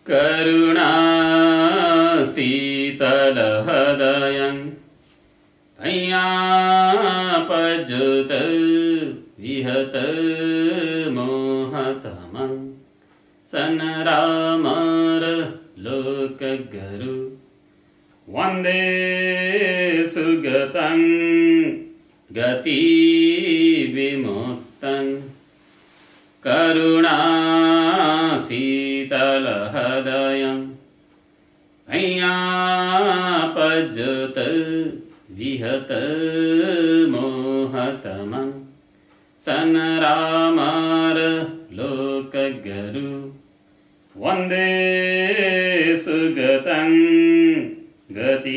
करुणाशीतलहृदयं भय्यापजुत विहत मोहतमं सनरामर लोकगुरु वन्दे सुगतं गतिविमुक्तं करुणाशीतलहृदयं भय्यापजुत विहत मोहतमं सनरामर लोकगुरु वन्दे सुगतं गतिविमुक्तं।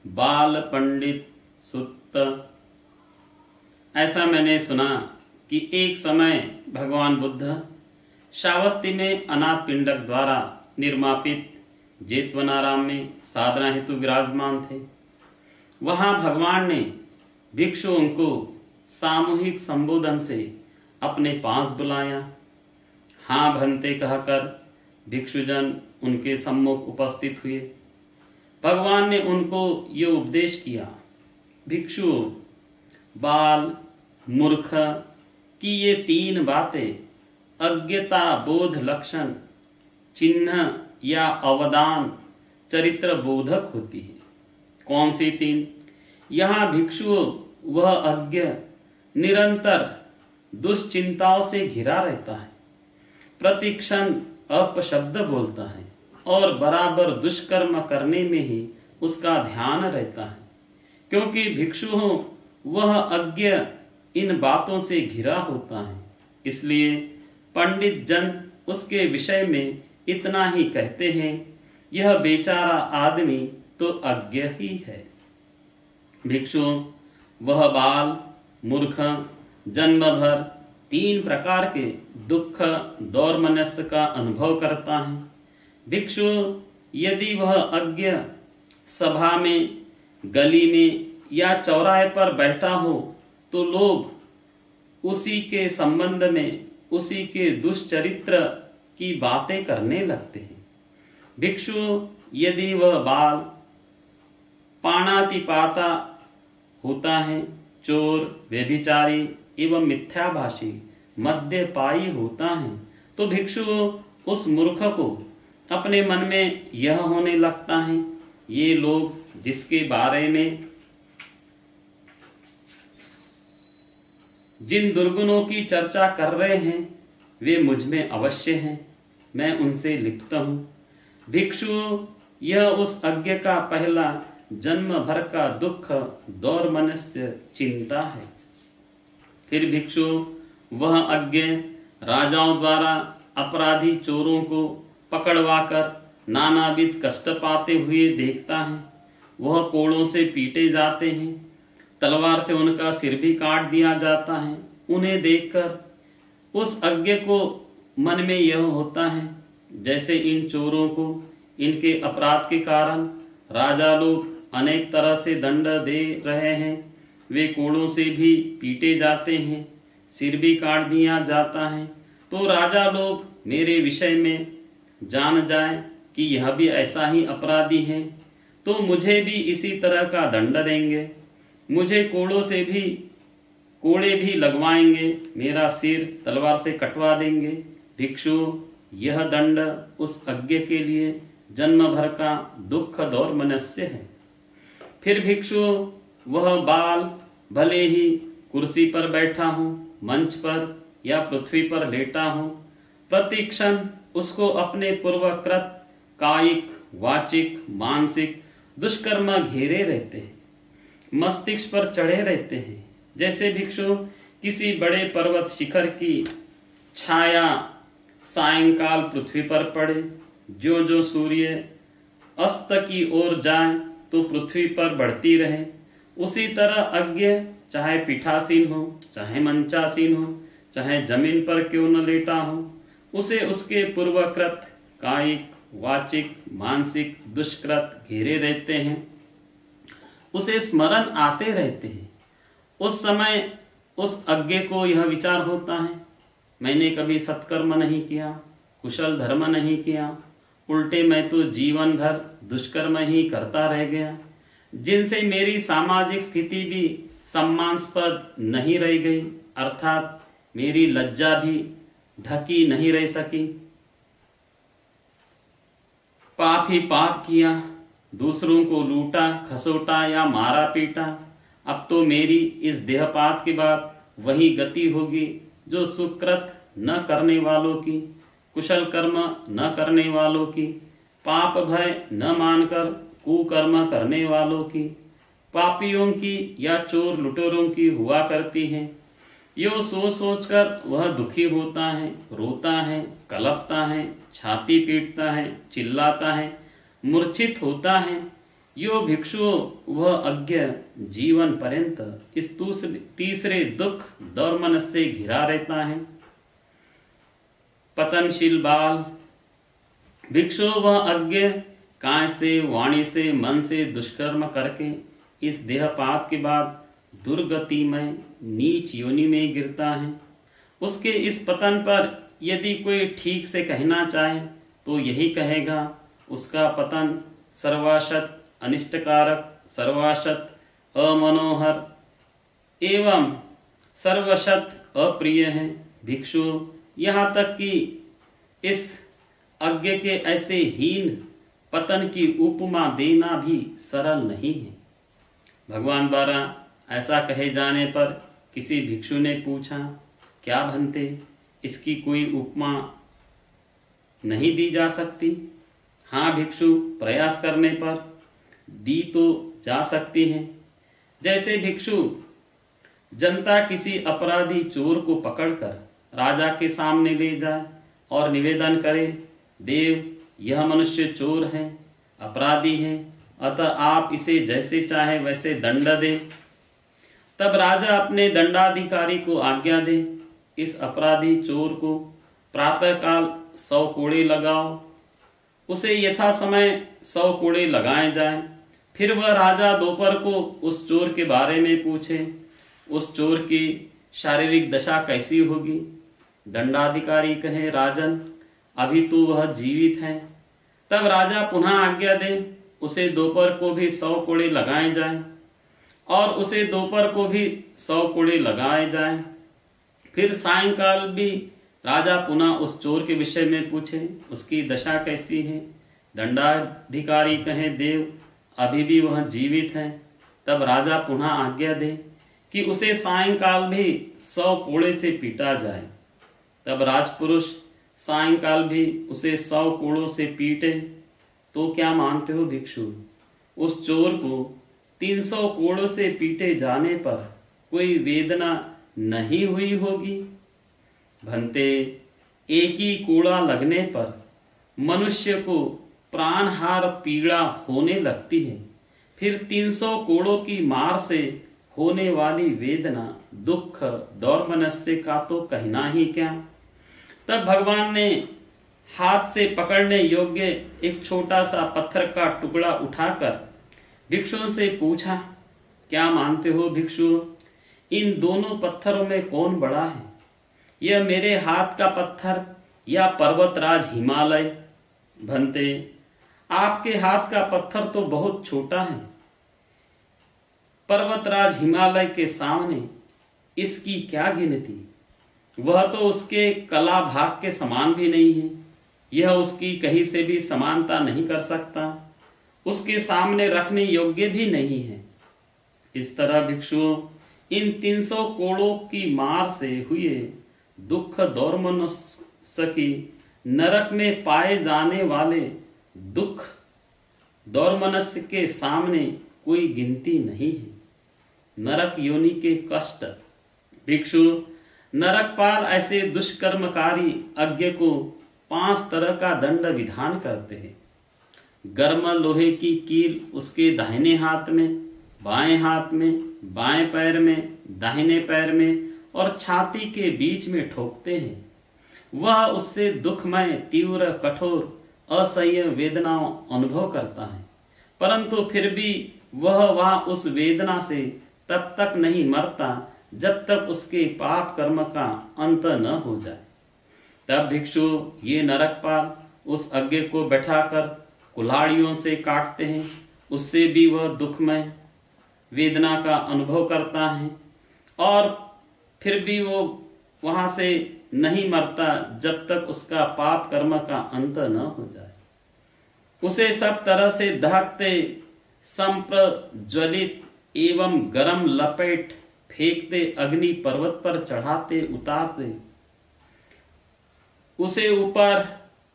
बाल पंडित सुत्त। ऐसा मैंने सुना कि एक समय भगवान बुद्ध श्रावस्ती में अनाथ पिंडक द्वारा निर्मापित जेतवनाराम में साधना हेतु विराजमान थे। वहां भगवान ने भिक्षुओं को सामूहिक संबोधन से अपने पास बुलाया। हाँ भंते कहकर भिक्षुजन उनके सम्मुख उपस्थित हुए। भगवान ने उनको ये उपदेश किया, भिक्षु बाल मूर्ख की ये तीन बातें अज्ञता बोध लक्षण चिन्ह या अवदान चरित्र बोधक होती है। कौन सी तीन? यहाँ भिक्षु वह अज्ञ निरंतर दुश्चिंताओं से घिरा रहता है, प्रतिक्षण अपशब्द बोलता है और बराबर दुष्कर्म करने में ही उसका ध्यान रहता है। क्योंकि भिक्षु वह अज्ञ इन बातों से घिरा होता है, इसलिए पंडित जन उसके विषय में इतना ही कहते हैं, यह बेचारा आदमी तो अज्ञ ही है। भिक्षु वह बाल मूर्ख जन्म भर तीन प्रकार के दुख दौर्मनस्य का अनुभव करता है। भिक्षु यदि वह अज्ञ सभा में, गली में या चौराहे पर बैठा हो तो लोग उसी के संबंध में, उसी के दुष्चरित्र की बातें करने लगते हैं। भिक्षु यदि वह बाल पाणातिपाता होता है, चोर व्यभिचारी एवं मिथ्याभाषी मद्यपायी होता है, तो भिक्षु उस मूर्ख को अपने मन में यह होने लगता है, ये लोग जिसके बारे में जिन दुर्गुणों की चर्चा कर रहे हैं वे मुझ में अवश्य हैं, मैं उनसे लिप्त हूं। भिक्षु यह उस अज्ञ का पहला जन्म भर का दुख दौर्मनस्य चिंता है। फिर भिक्षु वह अज्ञ राजाओं द्वारा अपराधी चोरों को पकड़वाकर नानाविध कष्ट पाते हुए देखता है। वह कोड़ों से पीटे जाते हैं, तलवार से उनका सिर भी काट दिया जाता है। उन्हें देखकर उस अज्ञ को मन में यह होता है, जैसे इन चोरों को इनके अपराध के कारण राजा लोग अनेक तरह से दंड दे रहे हैं, वे कोड़ों से भी पीटे जाते हैं, सिर भी काट दिया जाता है, तो राजा लोग मेरे विषय में जान जाए कि यह भी ऐसा ही अपराधी है, तो मुझे भी इसी तरह का दंड देंगे, मुझे कोड़े भी लगवाएंगे, मेरा सिर तलवार से कटवा देंगे। भिक्षु यह दंड उस अज्ञ के लिए जन्म भर का दुख दौर्मनस्य है। फिर भिक्षु वह बाल भले ही कुर्सी पर बैठा हो, मंच पर या पृथ्वी पर लेटा हो, प्रतिक्षण उसको अपने पूर्वकृत कायिक वाचिक मानसिक दुष्कर्म घेरे रहते हैं, मस्तिष्क पर चढ़े रहते हैं। जैसे भिक्षु किसी बड़े पर्वत शिखर की छाया सायंकाल पृथ्वी पर पड़े, जो जो सूर्य अस्त की ओर जाए तो पृथ्वी पर बढ़ती रहे, उसी तरह अज्ञ चाहे पीठासीन हो, चाहे मंचासीन हो, चाहे जमीन पर क्यों न लेटा हो, उसे उसके पूर्वकृत कायिक वाचिक मानसिक दुष्कृत घेरे रहते हैं, उसे स्मरण आते रहते हैं। उस समय उस अज्ञ को यह विचार होता है, मैंने कभी सत्कर्म नहीं किया, कुशल धर्म नहीं किया, उल्टे मैं तो जीवन भर दुष्कर्म ही करता रह गया, जिनसे मेरी सामाजिक स्थिति भी सम्मानास्पद नहीं रह गई, अर्थात मेरी लज्जा भी ढकी नहीं रह सकी। पाप ही पाप किया, दूसरों को लूटा खसोटा या मारा पीटा। अब तो मेरी इस देहपात के बाद वही गति होगी जो सुकृत न करने वालों की, कुशल कर्म न करने वालों की, पाप भय न मानकर कुकर्म करने वालों की, पापियों की या चोर लुटेरों की हुआ करती है। यो सोच सोच कर वह दुखी होता है, रोता है, कलपता है, छाती पीटता है, चिल्लाता है, मूर्छित होता है। यो भिक्षु वह अज्ञ जीवन पर्यंत इस तीसरे दुख दौर्मन से घिरा रहता है। पतनशील बाल भिक्षु वह अज्ञ काय से, वाणी से, मन से दुष्कर्म करके इस देहपात के बाद दुर्गति में नीच योनि में गिरता है। उसके इस पतन पर यदि कोई ठीक से कहना चाहे तो यही कहेगा, उसका पतन सर्वाशत अनिष्टकारक, सर्वाशत अमनोहर एवं सर्वशत अप्रिय है। भिक्षु यहाँ तक कि इस अज्ञ के ऐसे हीन पतन की उपमा देना भी सरल नहीं है। भगवान द्वारा ऐसा कहे जाने पर किसी भिक्षु ने पूछा, क्या भंते, इसकी कोई उपमा नहीं दी जा सकती? हाँ भिक्षु, प्रयास करने पर दी तो जा सकती है। जैसे भिक्षु जनता किसी अपराधी चोर को पकड़कर राजा के सामने ले जाए और निवेदन करे, देव यह मनुष्य चोर है, अपराधी है, अतः आप इसे जैसे चाहे वैसे दंड दे। तब राजा अपने दंडाधिकारी को आज्ञा दे, इस अपराधी चोर को प्रातःकाल 100 कोड़े लगाओ। उसे यथा समय 100 कोड़े लगाए जाएं। फिर वह राजा दोपहर को उस चोर के बारे में पूछे, उस चोर की शारीरिक दशा कैसी होगी? दंडाधिकारी कहे, राजन अभी तो वह जीवित है। तब राजा पुनः आज्ञा दे, उसे दोपहर को भी 100 कोड़े लगाए जाएं और उसे दोपहर को भी 100 कोड़े लगाए जाएं। फिर सायंकाल भी राजा पुनः उस चोर के विषय में पूछे, उसकी दशा कैसी है? दंडाधिकारी कहे, देव अभी भी वह जीवित है। तब राजा पुनः आज्ञा दे कि उसे सायंकाल भी 100 कोड़े से पीटा जाए। तब राजपुरुष सायंकाल भी उसे 100 कोड़ों से पीटे। तो क्या मानते हो भिक्षु, उस चोर को 300 कोड़ों से पीटे जाने पर कोई वेदना नहीं हुई होगी? भंते, एक ही कोड़ा लगने पर मनुष्य को प्राणहार पीड़ा होने लगती है, फिर 300 कोड़ों की मार से होने वाली वेदना, दुख, दौर्मनस्य का तो कहना ही क्या। तब भगवान ने हाथ से पकड़ने योग्य एक छोटा सा पत्थर का टुकड़ा उठाकर भिक्षुओं से पूछा, क्या मानते हो भिक्षु, इन दोनों पत्थरों में कौन बड़ा है? यह मेरे हाथ का पत्थर या पर्वतराज हिमालय? भंते, आपके हाथ का पत्थर तो बहुत छोटा है, पर्वतराज हिमालय के सामने इसकी क्या गिनती। वह तो उसके कला भाग के समान भी नहीं है, यह उसकी कहीं से भी समानता नहीं कर सकता, उसके सामने रखने योग्य भी नहीं है। इस तरह भिक्षुओं, इन 300 कोड़ों की मार से हुए दुख दौर्मनस्य की नरक में पाए जाने वाले दुख दौर्मनस्य के सामने कोई गिनती नहीं है। नरक योनि के कष्ट। भिक्षु, नरकपाल ऐसे दुष्कर्मकारी अज्ञ को 5 तरह का दंड विधान करते हैं। गर्म लोहे की कील उसके दाहिने हाथ में, बाएं हाथ में, बाएं पैर में, दाहिने पैर में और छाती के बीच में ठोकते हैं। वह उससे दुखमय, तीव्र, कठोर, असह्य वेदनाओं अनुभव करता है, परंतु फिर भी वह उस वेदना से तब तक नहीं मरता जब तक उसके पाप कर्म का अंत न हो जाए। तब भिक्षु ये नरकपाल उस अज्ञ को बैठाकर कुल्हाड़ियों से काटते हैं। उससे भी वह दुखमय वेदना का अनुभव करता है और फिर भी वो वहां से नहीं मरता जब तक उसका पाप कर्म का अंत न हो जाए। उसे सब तरह से दहकते, संप्रज्वलित एवं गरम लपेट फेंकते, अग्नि पर्वत पर चढ़ाते उतारते, उसे ऊपर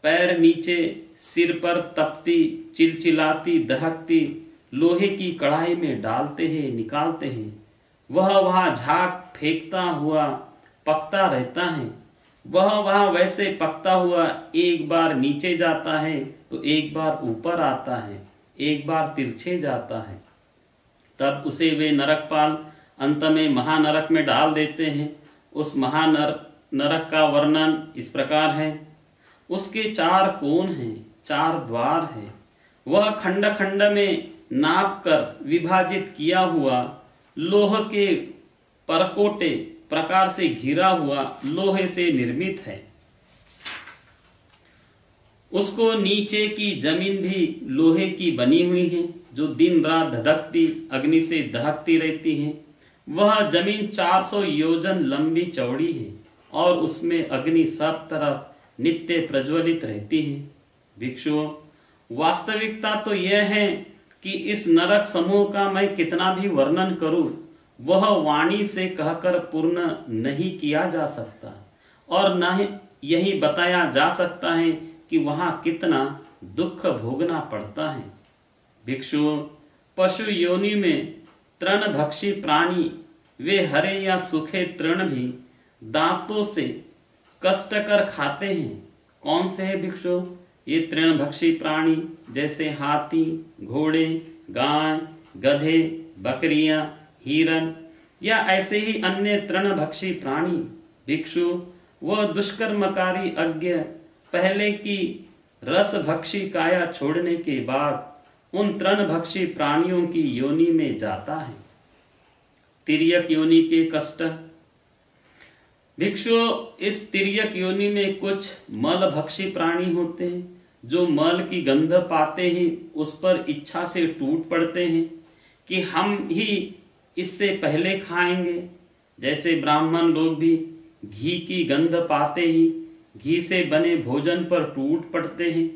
पैर नीचे, सिर पर तपती चिलचिलाती दहकती लोहे की कढ़ाई में डालते हैं, निकालते हैं। वह वहां झाग फेंकता हुआ पकता रहता है। वह वहां वैसे पकता हुआ एक बार नीचे जाता है तो एक बार ऊपर आता है, एक बार तिरछे जाता है। तब उसे वे नरकपाल अंत में महानरक में डाल देते हैं। उस महानरक का वर्णन इस प्रकार है। उसके 4 कोण हैं, 4 द्वार हैं। वह खंड खंड में नाप कर विभाजित किया हुआ लोह के परकोटे प्रकार से घिरा हुआ लोहे से निर्मित है। उसको नीचे की जमीन भी लोहे की बनी हुई है, जो दिन रात धधकती अग्नि से दहकती रहती है। वह जमीन 400 योजन लंबी चौड़ी है और उसमें अग्नि सब तरफ नित्य प्रज्वलित रहती है। भिक्षुओं, वास्तविकता तो यह है कि इस नरक समूह का मैं कितना भी वर्णन करूं, वह वाणी से कहकर पूर्ण नहीं किया जा सकता और न यही बताया जा सकता है कि वहां कितना दुख भोगना पड़ता है। भिक्षुओं, पशु योनि में तृणभक्षी प्राणी वे हरे या सूखे तृण भी दांतों से कष्टकर खाते हैं। कौन से है भिक्षुओं? ये तृणभक्षी प्राणी जैसे हाथी, घोड़े, गाय, गधे, बकरियां, हिरन या ऐसे ही अन्य तृणभक्षी प्राणी। भिक्षु, वह दुष्कर्मकारी अज्ञ पहले की रसभक्षी काया छोड़ने के बाद उन तृणभक्षी प्राणियों की योनि में जाता है। तिर्यक योनि के कष्ट। भिक्षु, इस तिर्यक योनि में कुछ मलभक्षी प्राणी होते हैं जो मल की गंध पाते ही उस पर इच्छा से टूट पड़ते हैं कि हम ही इससे पहले खाएंगे। जैसे ब्राह्मण लोग भी घी की गंध पाते ही घी से बने भोजन पर टूट पड़ते हैं,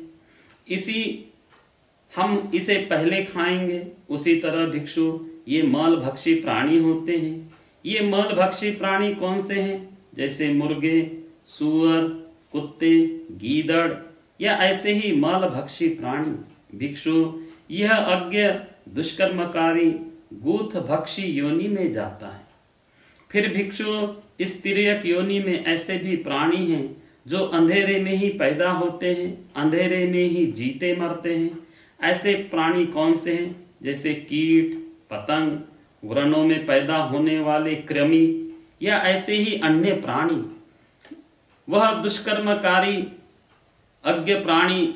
हम इसे पहले खाएंगे। उसी तरह भिक्षु, ये मलभक्षी प्राणी होते हैं। ये मलभक्षी प्राणी कौन से हैं? जैसे मुर्गे, सूअर, कुत्ते, गीदड़ या ऐसे ही मलभक्षी प्राणी। भिक्षु, यह अज्ञ दुष्कर्मकारी गूथ भक्षी योनि में जाता है। फिर भिक्षु, इस तिर्यक योनि में ऐसे भी प्राणी हैं जो अंधेरे में ही पैदा होते हैं, अंधेरे में ही जीते मरते हैं। ऐसे प्राणी कौन से हैं? जैसे कीट, पतंग, व्रणों में पैदा होने वाले कृमि या ऐसे ही अन्य प्राणी। वह दुष्कर्मकारी अज्ञ प्राणी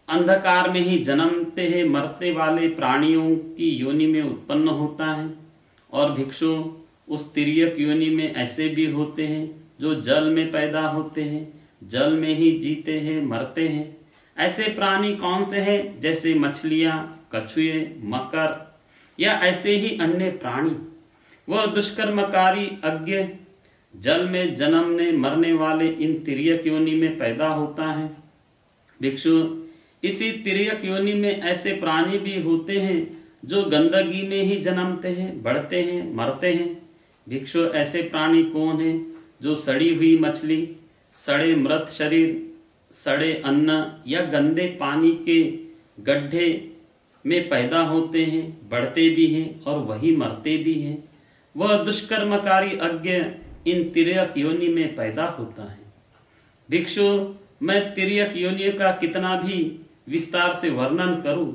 अंधकार में ही जन्मते हैं, मरते वाले प्राणियों की योनि में उत्पन्न होता है। और भिक्षु, उस तिर्यक योनि में ऐसे भी होते हैं जो जल में पैदा होते हैं, जल में ही जीते हैं, मरते हैं। ऐसे प्राणी कौन से हैं? जैसे मछलियां, कछुए, मकर या ऐसे ही अन्य प्राणी। वह दुष्कर्मकारी अज्ञ जल में जन्मने मरने वाले इन तिर्यक योनि में पैदा होता है। भिक्षु, इसी तिर्यक योनि में ऐसे प्राणी भी होते हैं जो गंदगी में ही जन्मते हैं, बढ़ते हैं, मरते हैं। भिक्षु, ऐसे प्राणी कौन हैं? जो सड़ी हुई मछली, सड़े मृत शरीर, सड़े अन्न या गंदे पानी के गड्ढे में पैदा होते हैं, बढ़ते भी हैं और वही मरते भी हैं। वह दुष्कर्मकारी अज्ञ इन तिर्यक योनि में पैदा होता है। भिक्षु, मैं तिर्यक योनि का कितना भी विस्तार से वर्णन करूं,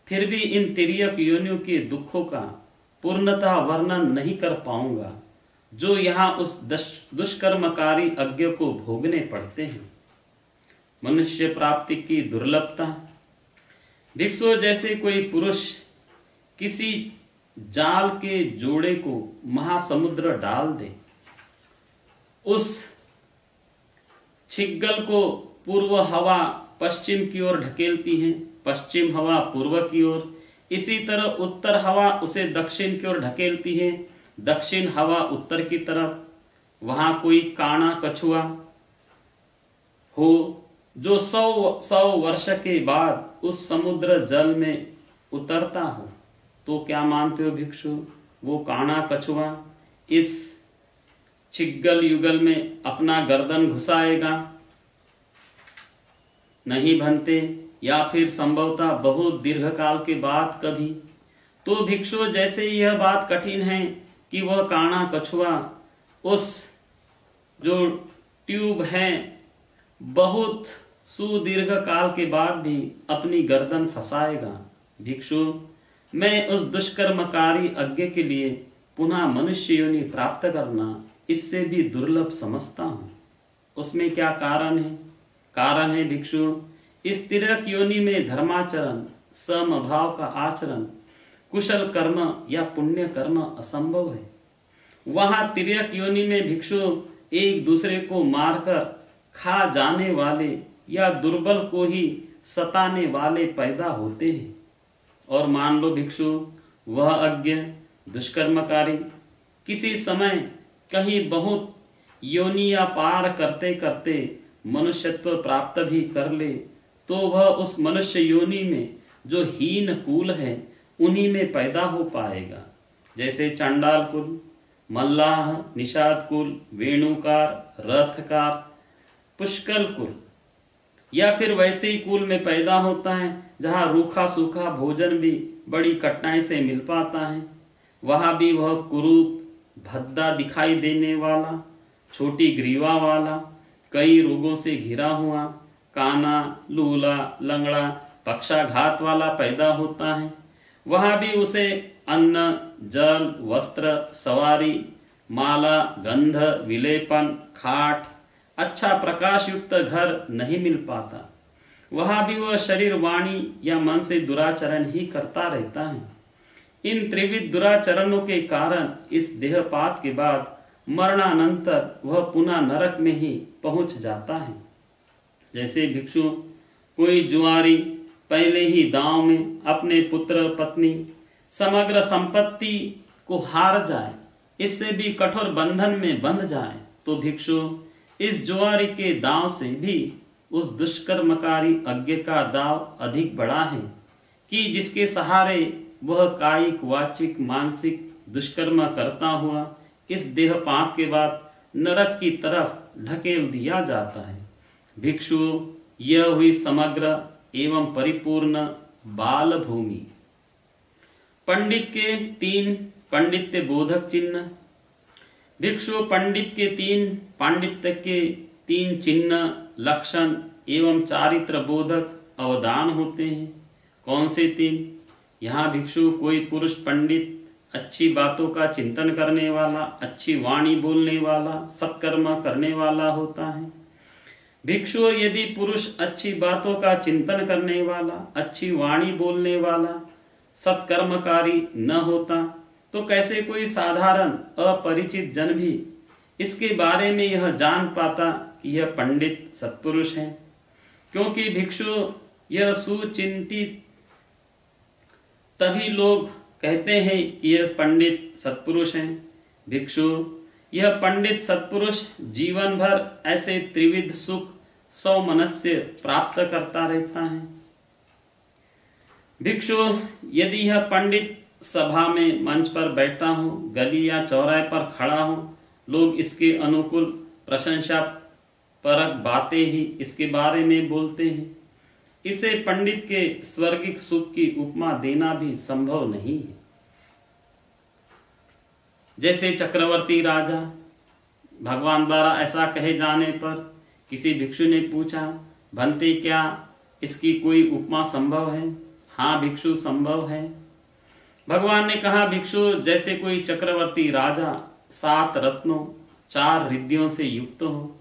फिर भी इन तिर्यक योनियों के दुखों का पूर्णतः वर्णन नहीं कर पाऊंगा जो यहाँ उस दुष्कर्मकारी अज्ञ को भोगने पड़ते हैं। मनुष्य प्राप्ति की दुर्लभता। भिक्षु, जैसे कोई पुरुष किसी जाल के जोड़े को महासमुद्र डाल दे, उस छिग्गल को पूर्व हवा पश्चिम की ओर ढकेलती है, पश्चिम हवा पूर्व की ओर। इसी तरह उत्तर हवा उसे दक्षिण की ओर ढकेलती है, दक्षिण हवा उत्तर की तरफ। वहां कोई काना कछुआ हो जो 100 वर्ष के बाद उस समुद्र जल में उतरता हो, तो क्या मानते हो भिक्षु, वो काना कछुआ इस छिग्गल युगल में अपना गर्दन घुसाएगा? नहीं बनते, या फिर संभवतः बहुत दीर्घ काल के बाद कभी। तो भिक्षु जैसे यह बात कठिन है कि वह काना कछुआ उस जो ट्यूब है बहुत सुदीर्घ काल के बाद भी अपनी गर्दन फंसाएगा। भिक्षु मैं उस दुष्कर्मकारी अज्ञ के लिए पुनः मनुष्य योनि प्राप्त करना इससे भी दुर्लभ समझता हूँ। उसमें क्या कारण है? कारण है भिक्षु, इस तिर्यक योनि में धर्माचरण, समभाव का आचरण, कुशल कर्म या पुण्य कर्म असंभव है। वहां तिर्यक योनि में भिक्षु एक दूसरे को मारकर खा जाने वाले या दुर्बल को ही सताने वाले पैदा होते हैं। और मान लो भिक्षु वह अज्ञ दुष्कर्मकारी किसी समय कहीं बहुत योनिया पार करते करते मनुष्यत्व प्राप्त भी कर ले, तो वह उस मनुष्य योनि में जो हीन कुल है उन्हीं में पैदा हो पाएगा। जैसे चंडाल कुल, मल्लाह, निषाद कुल, वेणुकार, रथकार, पुष्कल कुल, या फिर वैसे ही कुल में पैदा होता है जहाँ रूखा सूखा भोजन भी बड़ी कठिनाई से मिल पाता है। वहां भी वह कुरूप, भद्दा दिखाई देने वाला, छोटी ग्रीवा वाला, कई रोगों से घिरा हुआ, काना, लूला, लंगड़ा, पक्षाघात वाला पैदा होता है। वहां भी उसे अन्न, जल, वस्त्र, सवारी, माला, गंध, विलेपन, खाट, अच्छा प्रकाश युक्त घर नहीं मिल पाता। वहां भी वह शरीर, वाणी या मन से दुराचरण ही करता रहता है। इन त्रिविध दुराचरणों के कारण इस देहपात के बाद मरणानंतर वह पुनः नरक में ही पहुंच जाता है। जैसे भिक्षु कोई जुआरी पहले ही दांव में अपने पुत्र, पत्नी, समग्र संपत्ति को हार जाए, इससे भी कठोर बंधन में बंध जाए, तो भिक्षु इस जुआरी के दांव से भी उस दुष्कर्मकारी अज्ञ का दाव अधिक बड़ा है कि जिसके सहारे वह कायिक, वाचिक, मानसिक दुष्कर्म करता हुआ इस देहपात के बाद नरक की तरफ ढकेल दिया जाता है। भिक्षु यह हुई समग्र एवं परिपूर्ण बाल भूमि। पंडित के 3 पांडित्य बोधक चिन्ह। भिक्षु पंडित के 3 पांडित्य के 3 चिन्ह, लक्षण एवं चारित्र बोधक अवदान होते हैं। कौन से 3? यहाँ भिक्षु कोई पुरुष पंडित अच्छी बातों का चिंतन करने वाला, अच्छी वाणी बोलने वाला, सत्कर्म करने वाला होता है। भिक्षु यदि पुरुष अच्छी बातों का चिंतन करने वाला, अच्छी वाणी बोलने वाला, सत्कर्मकारी न होता, तो कैसे कोई साधारण अपरिचित जन भी इसके बारे में यह जान पाता कि यह पंडित सत्पुरुष है? क्योंकि भिक्षु यह सुचिंतित तभी लोग कहते हैं कि यह पंडित सत्पुरुष हैं। भिक्षु यह पंडित सत्पुरुष जीवन भर ऐसे त्रिविध सुख सौमनस्य प्राप्त करता रहता है। भिक्षु यदि यह पंडित सभा में मंच पर बैठा हो, गली या चौराहे पर खड़ा हो, लोग इसके अनुकूल प्रशंसा परक बातें ही इसके बारे में बोलते हैं। इसे पंडित के स्वर्गिक सुख की उपमा देना भी संभव नहीं है। जैसे चक्रवर्ती राजा, भगवान द्वारा ऐसा कहे जाने पर किसी भिक्षु ने पूछा, भंते क्या इसकी कोई उपमा संभव है? हाँ भिक्षु, संभव है। भगवान ने कहा, भिक्षु जैसे कोई चक्रवर्ती राजा 7 रत्नों 4 रिद्धियों से युक्त हो,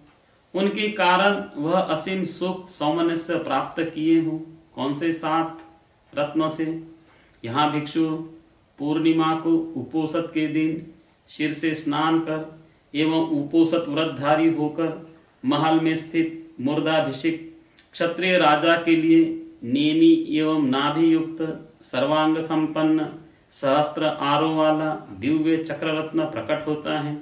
उनके कारण वह असीम सुख सौमनस्य प्राप्त किए हो। कौन से 7 रत्नों से? यहाँ भिक्षु पूर्णिमा को उपोषद के दिन सिर से स्नान कर एवं उपोषद व्रतधारी होकर महल में स्थित मुर्दाभिषिक्त क्षत्रिय राजा के लिए नेमी एवं नाभि युक्त सर्वांग संपन्न सहस्त्र आरों वाला दिव्य चक्ररत्न प्रकट होता है।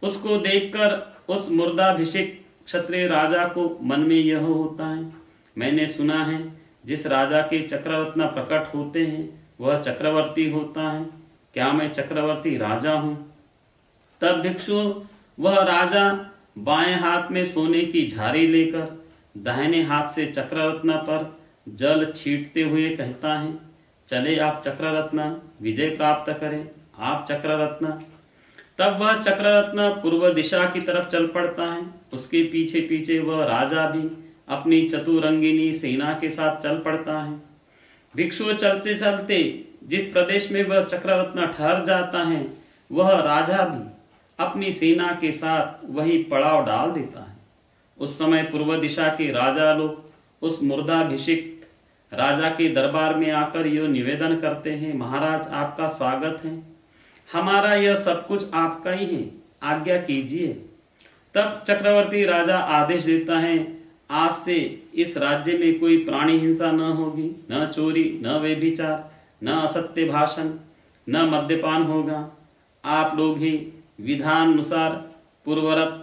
उसको देखकर उस मुर्दाभिषिक्त क्षत्रिय राजा को मन में यह होता है, मैंने सुना है जिस राजा के चक्ररत्न प्रकट होते हैं वह चक्रवर्ती होता है। क्या मैं चक्रवर्ती राजा हूं? तब भिक्षु वह राजा बाएं हाथ में सोने की झारी लेकर दाहिने हाथ से चक्ररत्न पर जल छींटते हुए कहता है, चले आप चक्ररत्न, विजय प्राप्त करें आप चक्ररत्न। तब वह चक्ररत्न पूर्व दिशा की तरफ चल पड़ता है। उसके पीछे पीछे वह राजा भी अपनी चतुरंगिनी सेना के साथ चल पड़ता है। भिक्षु चलते चलते जिस प्रदेश में वह चक्ररत्न ठहर जाता है वह राजा भी अपनी सेना के साथ वही पड़ाव डाल देता है। उस समय पूर्व दिशा के राजा लोग उस मुर्दाभिषिक्त राजा के दरबार में आकर यह निवेदन करते हैं, महाराज आपका स्वागत है, हमारा यह सब कुछ आपका ही है, आज्ञा कीजिए। तब चक्रवर्ती राजा आदेश देता है, आज से इस राज्य में कोई प्राणी हिंसा न होगी, न चोरी, न व्यभिचार, न असत्य भाषण, न मद्यपान होगा। आप लोग ही विधानुसार पूर्ववत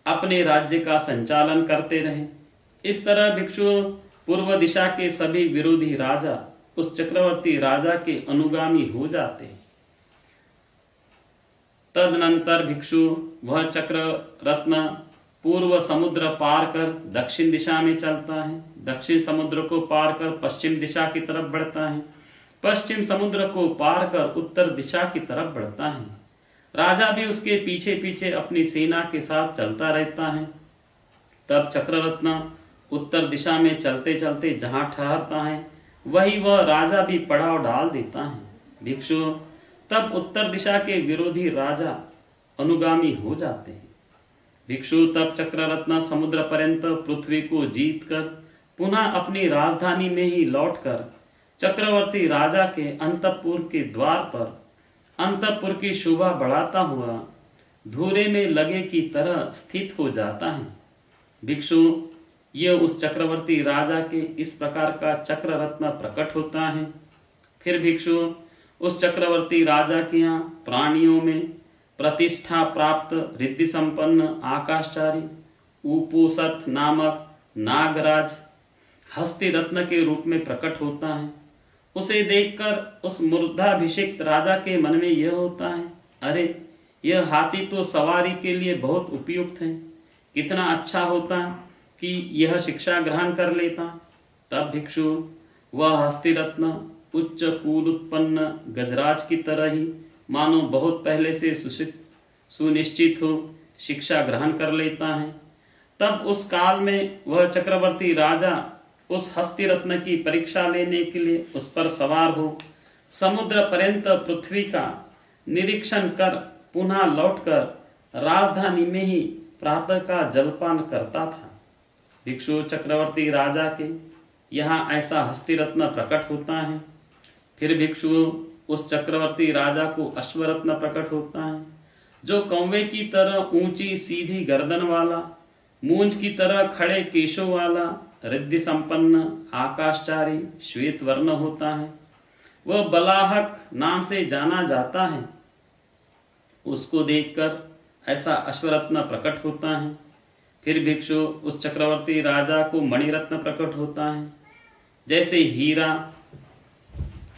अपने राज्य का संचालन करते रहें। इस तरह भिक्षु पूर्व दिशा के सभी विरोधी राजा उस चक्रवर्ती राजा के अनुगामी हो जाते हैं। तदनंतर भिक्षु वह चक्र रत्न पूर्व समुद्र पार कर दक्षिण दिशा में चलता है, दक्षिण समुद्र को पार कर पश्चिम दिशा की तरफ बढ़ता है, पश्चिम समुद्र को पार कर उत्तर दिशा की तरफ बढ़ता है। राजा भी उसके पीछे पीछे अपनी सेना के साथ चलता रहता है। तब चक्ररत्न उत्तर दिशा में चलते चलते जहां ठहरता है वही वह राजा भी पड़ाव डाल देता है। भिक्षु तब उत्तर दिशा के विरोधी राजा अनुगामी हो जाते हैं। भिक्षु तब चक्ररत्न समुद्र पर्यंत पृथ्वी को जीतकर पुनः अपनी राजधानी में ही लौटकर चक्रवर्ती राजा के अंतपुर के द्वार पर अंतपुर की शोभा बढ़ाता हुआ धूरे में लगे की तरह स्थित हो जाता है। भिक्षु यह उस चक्रवर्ती राजा के इस प्रकार का चक्र रत्न प्रकट होता है। फिर भिक्षु उस चक्रवर्ती राजा के यहाँ प्राणियों में प्रतिष्ठा प्राप्त रिद्धि संपन्न आकाशचारी उपोसत नामक नागराज हस्ती रत्न के रूप में प्रकट होता है। उसे देखकर उस मुर्दाभिषिक्त राजा के मन में यह होता है, अरे यह हाथी तो सवारी के लिए बहुत उपयुक्त है, कितना अच्छा होता कि यह शिक्षा ग्रहण कर लेता। तब भिक्षु वह हस्ती रत्न उच्च कुल उत्पन्न गजराज की तरह ही मानो बहुत पहले से सुनिश्चित हो शिक्षा ग्रहण कर लेता है। तब उस काल में वह चक्रवर्ती राजा उस हस्ती रत्न की परीक्षा लेने के लिए उस पर सवार हो समुद्र पर्यंत पृथ्वी का निरीक्षण कर पुनः लौटकर राजधानी में ही प्रातः का जलपान करता था। भिक्षु चक्रवर्ती राजा के यहाँ ऐसा हस्ती रत्न प्रकट होता है। फिर भिक्षु उस चक्रवर्ती राजा को अश्वरत्न प्रकट होता है, जो कौवे की तरह ऊंची सीधी गर्दन वाला, मूंज की तरह खड़े केशों वाला, रिद्धि संपन्न आकाशचारी श्वेत वर्ण होता है। वह बलाहक नाम से जाना जाता है। उसको देखकर ऐसा अश्वरत्न प्रकट होता है। फिर भिक्षु उस चक्रवर्ती राजा को मणिरत्न प्रकट होता है, जैसे हीरा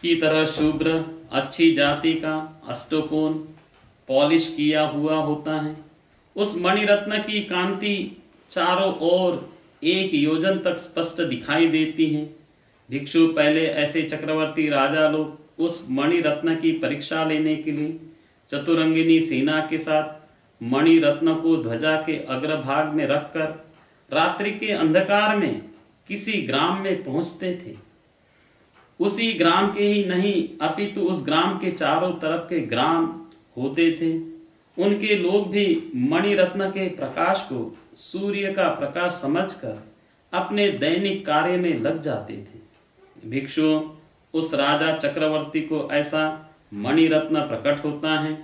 की तरह शुभ्र अच्छी जाति का अष्टकोण पॉलिश किया हुआ होता है। उस मणिरत्न की कांति चारों ओर 1 योजन तक स्पष्ट दिखाई देती है। भिक्षु पहले ऐसे चक्रवर्ती राजा लोग उस मणिरत्न की परीक्षा लेने के लिए चतुरंगिनी सेना के साथ मणिरत्न को ध्वजा के अग्रभाग में रखकर रात्रि के अंधकार में किसी ग्राम में पहुंचते थे। उसी ग्राम के ही नहीं अपितु उस ग्राम के चारों तरफ के ग्राम होते थे, उनके लोग भी मणिरत्न के प्रकाश को सूर्य का प्रकाश समझकर अपने दैनिक कार्य में लग जाते थे। भिक्षु उस राजा चक्रवर्ती को ऐसा मणिरत्न प्रकट होता है।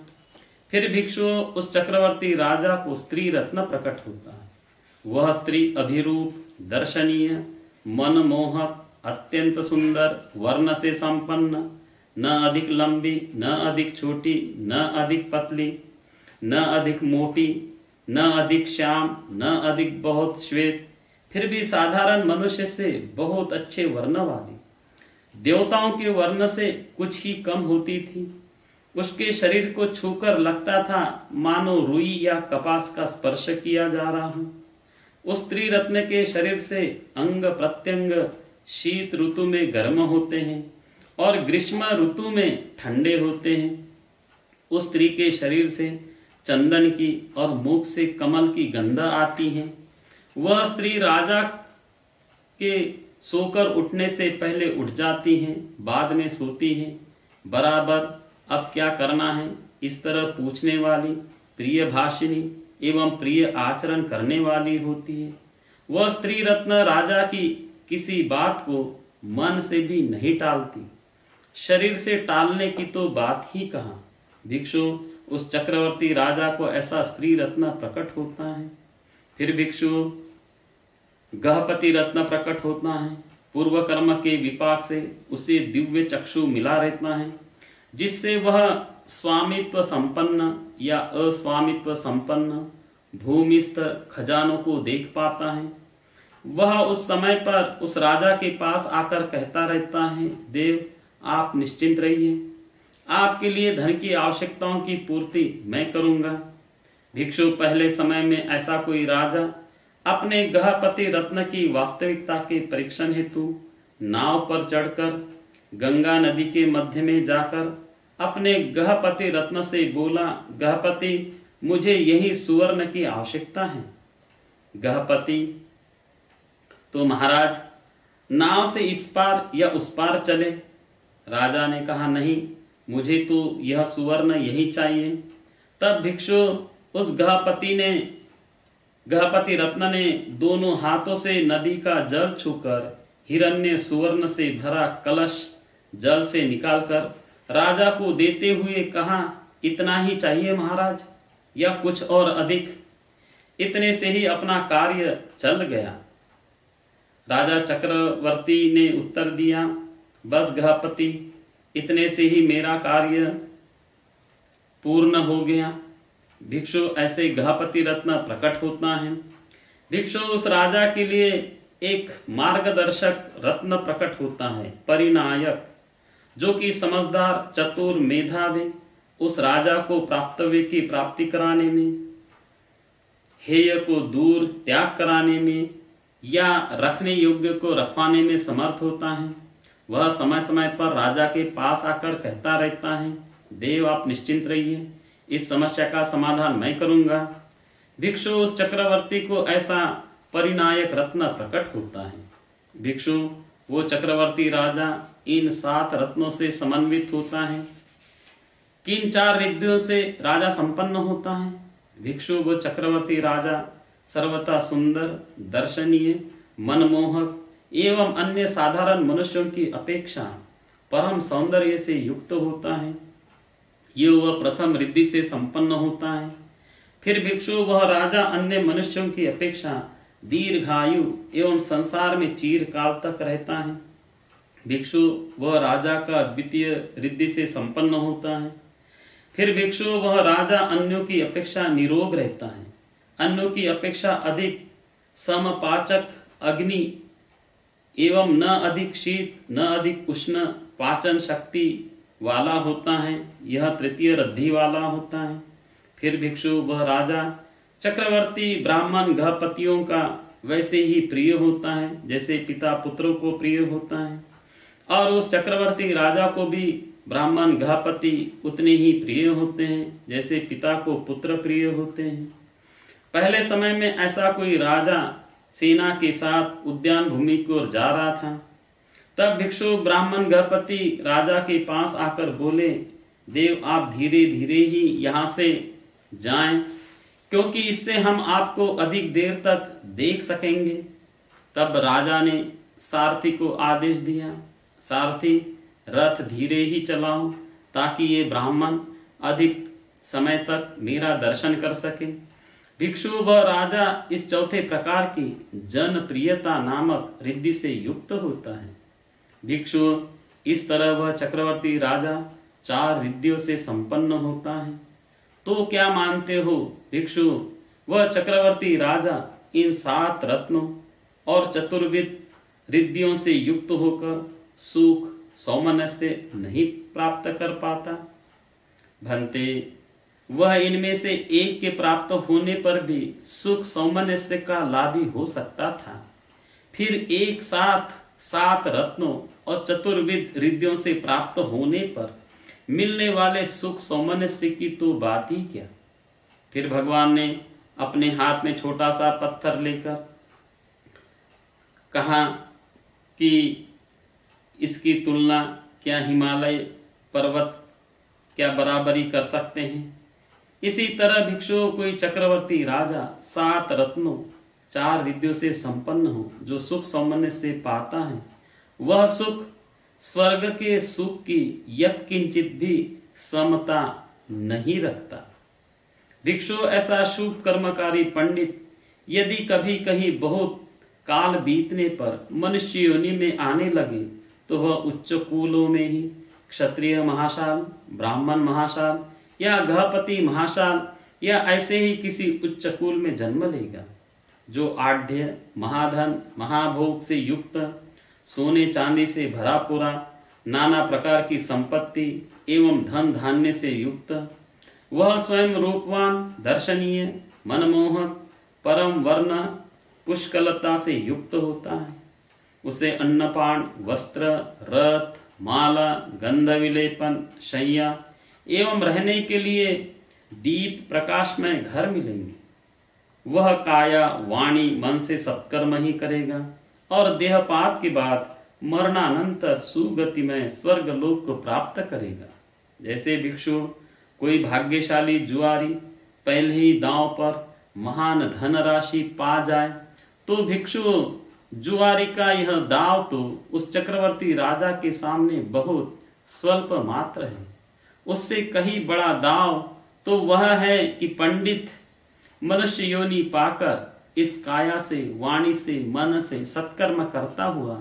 फिर भिक्षु उस चक्रवर्ती राजा को स्त्री रत्न प्रकट होता है। वह स्त्री अभिरूप, दर्शनीय, मनमोहक, अत्यंत सुंदर, वर्ण से संपन्न, न अधिक लंबी, न अधिक छोटी, न अधिक पतली, न अधिक मोटी, न अधिक श्याम, न अधिक बहुत श्वेत, फिर भी साधारण मनुष्य से बहुत अच्छे वर्ण वाली, देवताओं के वर्ण से कुछ ही कम होती थी। उसके शरीर को छूकर लगता था मानो रुई या कपास का स्पर्श किया जा रहा हो। उस स्त्री रत्न के शरीर से अंग प्रत्यंग शीत ऋतु में गर्म होते हैं और ग्रीष्म ऋतु में ठंडे होते हैं। उस स्त्री के शरीर से चंदन की और मुख से कमल की गंध आती है। वह स्त्री राजा के सोकर उठने से पहले उठ जाती है, बाद में सोती है। बराबर अब क्या करना है, इस तरह पूछने वाली, प्रिय भाषिनी एवं प्रिय आचरण करने वाली होती है। वह स्त्री रत्न राजा की किसी बात को मन से भी नहीं टालती, शरीर से टालने की तो बात ही कहाँ। भिक्षु, उस चक्रवर्ती राजा को ऐसा स्त्री रत्न प्रकट होता है। फिर भिक्षु, गहपति रत्न प्रकट होता है। पूर्व कर्म के विपाक से उसे दिव्य चक्षु मिला रहता है, जिससे वह स्वामित्व संपन्न या अस्वामित्व संपन्न भूमिस्थ खजानों को देख पाता है। वह उस समय पर उस राजा के पास आकर कहता रहता है, देव आप निश्चिंत रहिए, आपके लिए धन की आवश्यकताओं की पूर्ति मैं करूंगा। भिक्षु, पहले समय में ऐसा कोई राजा अपने गहपति रत्न की वास्तविकता के परीक्षण हेतु नाव पर चढ़कर गंगा नदी के मध्य में जाकर अपने गहपति रत्न से बोला, गहपति मुझे यही सुवर्ण की आवश्यकता है। गहपति तो महाराज नाव से इस पार या उस पार चले। राजा ने कहा, नहीं, मुझे तो यह सुवर्ण यही चाहिए। तब भिक्षु उस गहपति रत्न ने दोनों हाथों से नदी का जल छूकर हिरण्य सुवर्ण से भरा कलश जल से निकालकर राजा को देते हुए कहा, इतना ही चाहिए महाराज या कुछ और अधिक? इतने से ही अपना कार्य चल गया। राजा चक्रवर्ती ने उत्तर दिया, बस गहपति, इतने से ही मेरा कार्य पूर्ण हो गया। भिक्षु, ऐसे गहपति रत्न प्रकट होता है। भिक्षु, उस राजा के लिए एक मार्गदर्शक रत्न प्रकट होता है, परिनायक, जो कि समझदार, चतुर, मेधावी उस राजा को प्राप्तव्य की प्राप्ति कराने में, हेय को दूर त्याग कराने में या रखने योग्य को रखवाने में समर्थ होता है। वह समय समय पर राजा के पास आकर कहता रहता है, देव आप निश्चिंत रहिए, इस समस्या का समाधान मैं करूंगा। भिक्षु, उस चक्रवर्ती को ऐसा परिनायक रत्न प्रकट होता है। भिक्षु, वो चक्रवर्ती राजा इन 7 रत्नों से समन्वित होता है। किन 4 रिद्धियों से राजा संपन्न होता है? भिक्षु, वो चक्रवर्ती राजा सर्वथा सुंदर, दर्शनीय, मनमोहक एवं अन्य साधारण मनुष्यों की अपेक्षा परम सौंदर्य से युक्त होता है। ये वह प्रथम रिद्धि से संपन्न होता है। फिर भिक्षु, वह राजा अन्य मनुष्यों की अपेक्षा दीर्घायु एवं संसार में चिरकाल तक रहता है। भिक्षु, वह राजा का द्वितीय रिद्धि से संपन्न होता है। फिर भिक्षु, वह राजा अन्यों की अपेक्षा निरोग रहता है, अन्यों की अपेक्षा अधिक समपाचक अग्नि एवं न अधिक शीत न अधिक उष्ण पाचन शक्ति वाला होता है, यह तृतीय रिद्धि वाला होता है। फिर भिक्षु, वह राजा चक्रवर्ती ब्राह्मण गहपतियों का वैसे ही प्रिय होता है जैसे पिता पुत्रों को प्रिय होता है, और उस चक्रवर्ती राजा को भी ब्राह्मण गहपति उतने ही प्रिय होते हैं जैसे पिता को पुत्र प्रिय होते हैं। पहले समय में ऐसा कोई राजा सेना के साथ उद्यान भूमि की ओर जा रहा था। तब भिक्षु ब्राह्मण गहपति राजा के पास आकर बोले, देव आप धीरे धीरे ही यहाँ से जाएं, क्योंकि इससे हम आपको अधिक देर तक देख सकेंगे। तब राजा ने सारथी को आदेश दिया, सारथी रथ धीरे ही चलाओ ताकि ये ब्राह्मण अधिक समय तक मेरा दर्शन कर सके। भिक्षु व राजा इस चौथे प्रकार की जनप्रियता नामक रिद्धि से युक्त होता है। भिक्षु इस तरह वह चक्रवर्ती राजा 4 रिद्धियों से संपन्न होता है। तो क्या मानते हो भिक्षु, वह चक्रवर्ती राजा इन 7 रत्नों और चतुर्विध रिद्धियों से युक्त होकर सुख सौमनस्य नहीं प्राप्त कर पाता? भंते, वह इनमें से एक के प्राप्त होने पर भी सुख सौमनस्य का लाभी हो सकता था। फिर एक साथ 7 रत्नों और चतुर्विध रिद्धियों से प्राप्त होने पर मिलने वाले सुख सौमनस्य की तो बात ही क्या। फिर भगवान ने अपने हाथ में छोटा सा पत्थर लेकर कहा कि इसकी तुलना क्या हिमालय पर्वत क्या बराबरी कर सकते हैं। इसी तरह भिक्षु कोई चक्रवर्ती राजा 7 रत्नों 4 रिद्धियों से संपन्न हो, जो सुख सौमन्य से पाता है, वह सुख स्वर्ग के सुख की यत्किंचित भी समता नहीं रखता। भिक्षु ऐसा शुभ कर्मकारी पंडित यदि कभी कहीं बहुत काल बीतने पर मनुष्य योनि में आने लगे तो वह उच्च कुलों में ही क्षत्रिय महाशाल, ब्राह्मण महाशाल या गृहपति महाशाल या ऐसे ही किसी उच्च कुल में जन्म लेगा, जो आढ़्य, महाधन, महाभोग से युक्त, सोने चांदी से भरा पूरा, नाना प्रकार की संपत्ति एवं धन धान्य से युक्त, वह स्वयं रूपवान, दर्शनीय, मनमोहक, परम वर्ण पुष्कलता से युक्त होता है। उसे अन्नपान, वस्त्र, रथ, माला, गंध विलेपन, शैया एवं रहने के लिए दीप प्रकाश में घर मिलेंगे। वह काया वाणी मन से सत्कर्म ही करेगा और देहपात के बाद मरणानंतर सुगति में स्वर्ग लोक को प्राप्त करेगा। जैसे भिक्षु कोई भाग्यशाली जुआरी पहले ही दांव पर महान धनराशि पा जाए तो भिक्षु जुआरी का यह दाव तो उस चक्रवर्ती राजा के सामने बहुत स्वल्प मात्र है। उससे कहीं बड़ा दाव तो वह है कि पंडित मनुष्य योनि पाकर इस काया से, वाणी से, मन से सत्कर्म करता हुआ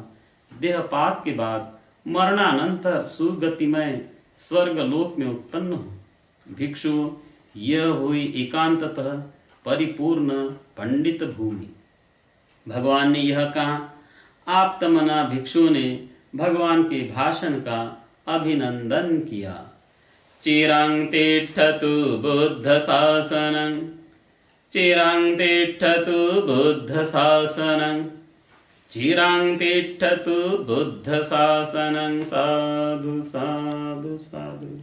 देहपात के बाद मरणानंतर सुगतिमय स्वर्ग लोक में उत्पन्न हो। भिक्षु यह हुई एकांततः परिपूर्ण पंडित भूमि। भगवान ने यह कहा। आप्तमना भिक्षु ने भगवान के भाषण का अभिनंदन किया। चिरं तिष्ठतु बुद्ध शासनं, चिरं तिष्ठतु बुद्ध शासनं, चिरं तिष्ठतु बुद्ध शासनं। साधु साधु साधु।